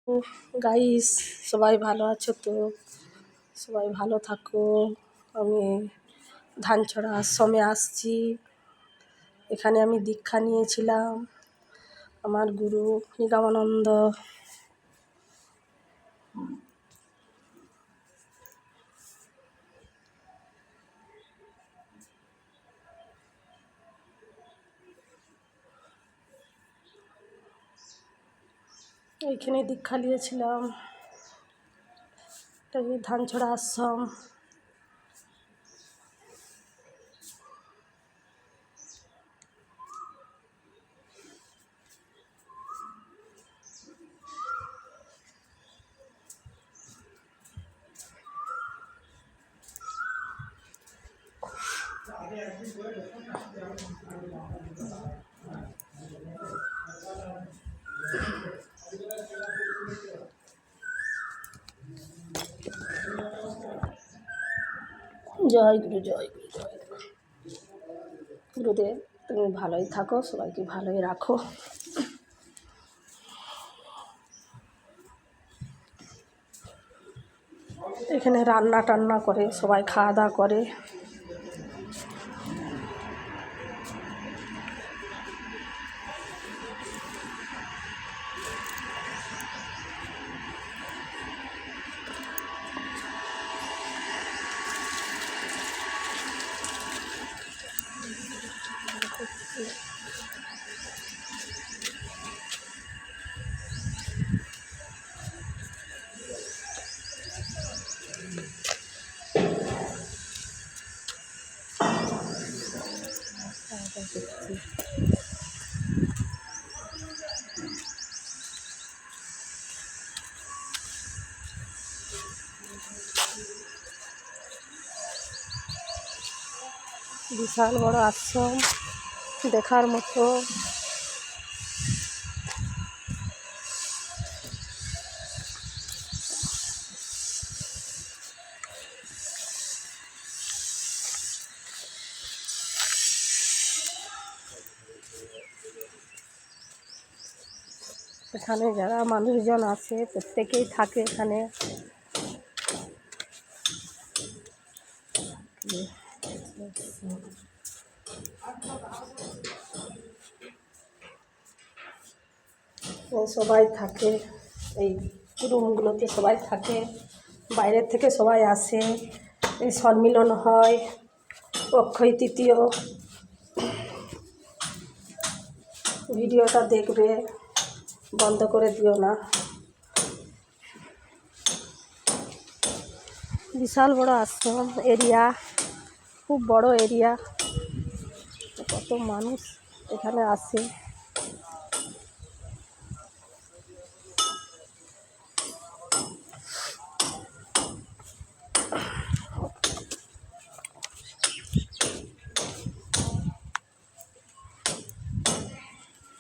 Guys, সবাই ভালো আছো তো? সবাই ভালো থাকো। আমি ধানছড়া আশ্রমে আসছি। এখানে আমি দীক্ষা নিয়েছিলাম আমার গুরু নিগমানন্দ। এইখানে দীক্ষা নিয়েছিলাম। এটা ধানছড়া আশ্রম। জয় গুরু, জয় গুরু, জয় গুরু। গুরুদেব, তুমি ভালোই থাকো, সবাইকে ভালোই রাখো। এখানে রান্না টান্না করে সবাই খাওয়া দাওয়া করে। বিশাল বড় আশ্রম, দেখার মতো। এখানে যারা মানুষজন আছে প্রত্যেকেই থাকে এখানে। সবাই থাকে এই রুমগুলোতে, সবাই থাকে। বাইরের থেকে সবাই আসে, এই সম্মিলন হয়। অক্ষয় তৃতীয়, ভিডিওটা দেখবে, বন্ধ করে দিও না। বিশাল বড় আশ্রম, এরিয়া খুব বড় এরিয়া। কত মানুষ এখানে আসে।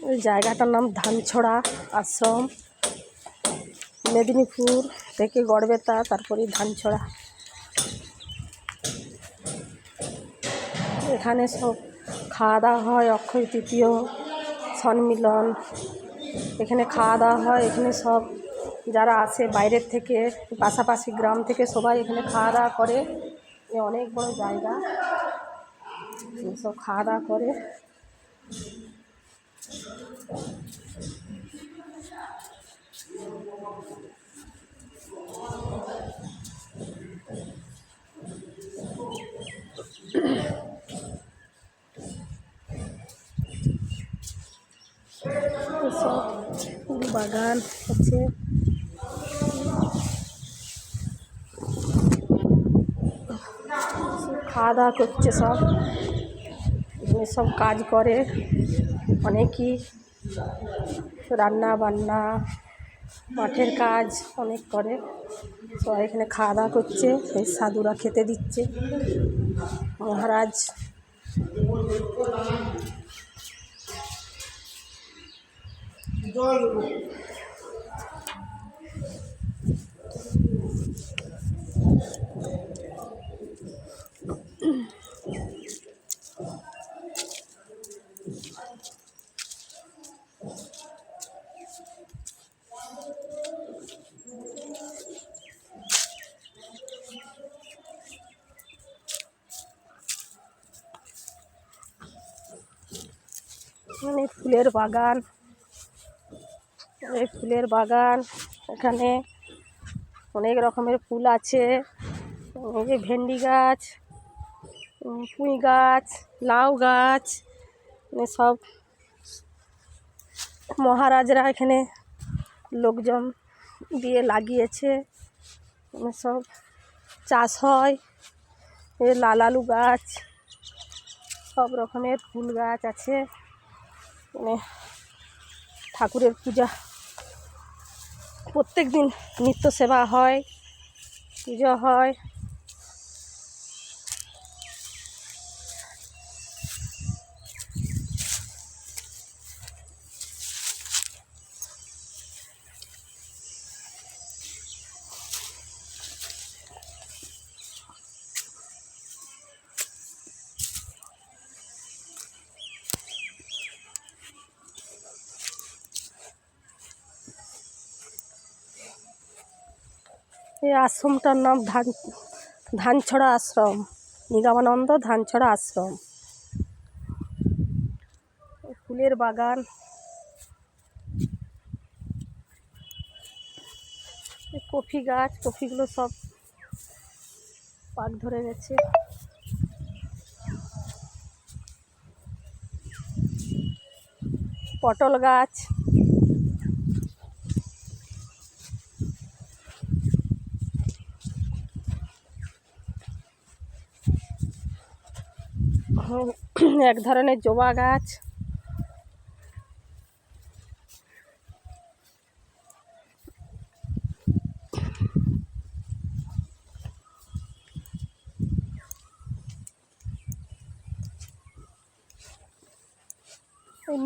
ওই জায়গাটার নাম ধানছড়া আশ্রম, মেদিনীপুর থেকে গড়বেতা, তারপরে ধানছড়া। এখানে সব খাওয়া দাওয়া হয়, অক্ষয় তৃতীয়, সম্মিলন, এখানে খাওয়া দাওয়া হয়। এখানে সব যারা আসে বাইরের থেকে, পাশাপাশি গ্রাম থেকে সবাই এখানে খাওয়া দাওয়া করে। অনেক বড় জায়গা, সব খাওয়া দাওয়া করে। সব বাগান আছে, খাওয়া দাওয়া করছে সব। এখানে সব কাজ করে অনেকই, রান্না বান্না, মাঠের কাজ অনেক করে। সবাই এখানে খাওয়া দাওয়া করছে, এই সাধুরা খেতে দিচ্ছে। মহারাজ মানে ফুলের বাগান, এই ফুলের বাগান। এখানে অনেক রকমের ফুল আছে। এই যে ভেন্ডি গাছ, পুঁই গাছ, লাউ গাছ, সব মহারাজরা এখানে লোকজন দিয়ে লাগিয়েছে। সব চাষ হয়। এই লাল আলু গাছ, সব রকমের ফুল গাছ আছে। ঠাকুরের পূজা প্রত্যেক দিন, নিত্য সেবা হয়, পুজো হয়। এই আশ্রমটার নাম ধানছড়া আশ্রম, নিগমানন্দ ধানছড়া আশ্রম। ফুলের বাগান, কফি গাছ, কফিগুলো সব পাক ধরে গেছে। পটল গাছ, এক ধরনের জবা গাছ।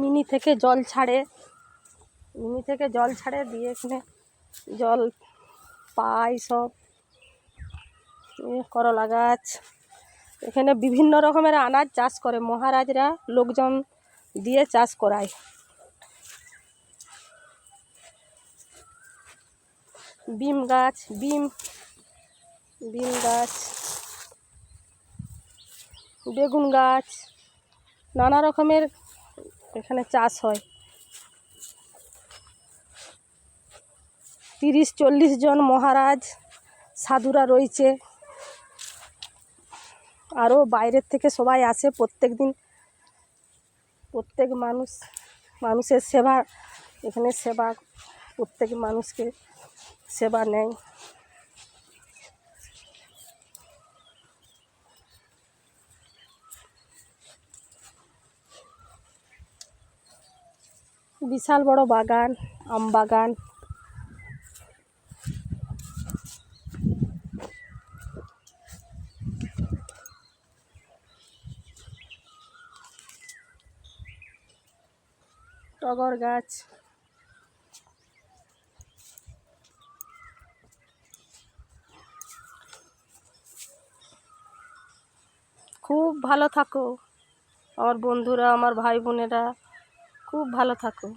মিনি থেকে জল ছাড়ে, দিয়ে এখানে জল পায় সব। করলা গাছ, এখানে বিভিন্ন রকমের আনাজ চাষ করে মহারাজরা, লোকজন দিয়ে চাষ করায়। বিম গাছ, বিম গাছ, বেগুন গাছ, নানা রকমের এখানে চাষ হয়। 30-40 জন মহারাজ সাধুরা রয়েছে। আরও বাইরের থেকে সবাই আসে প্রত্যেক দিন। প্রত্যেক মানুষের সেবা, এখানে সেবা, প্রত্যেক মানুষকে সেবা নেয়। বিশাল বড় বাগান, আম বাগান। টগর গাছ, খুব ভালো থাকো আমার বন্ধুরা, আমার ভাই বোনেরা, খুব ভালো থাকো।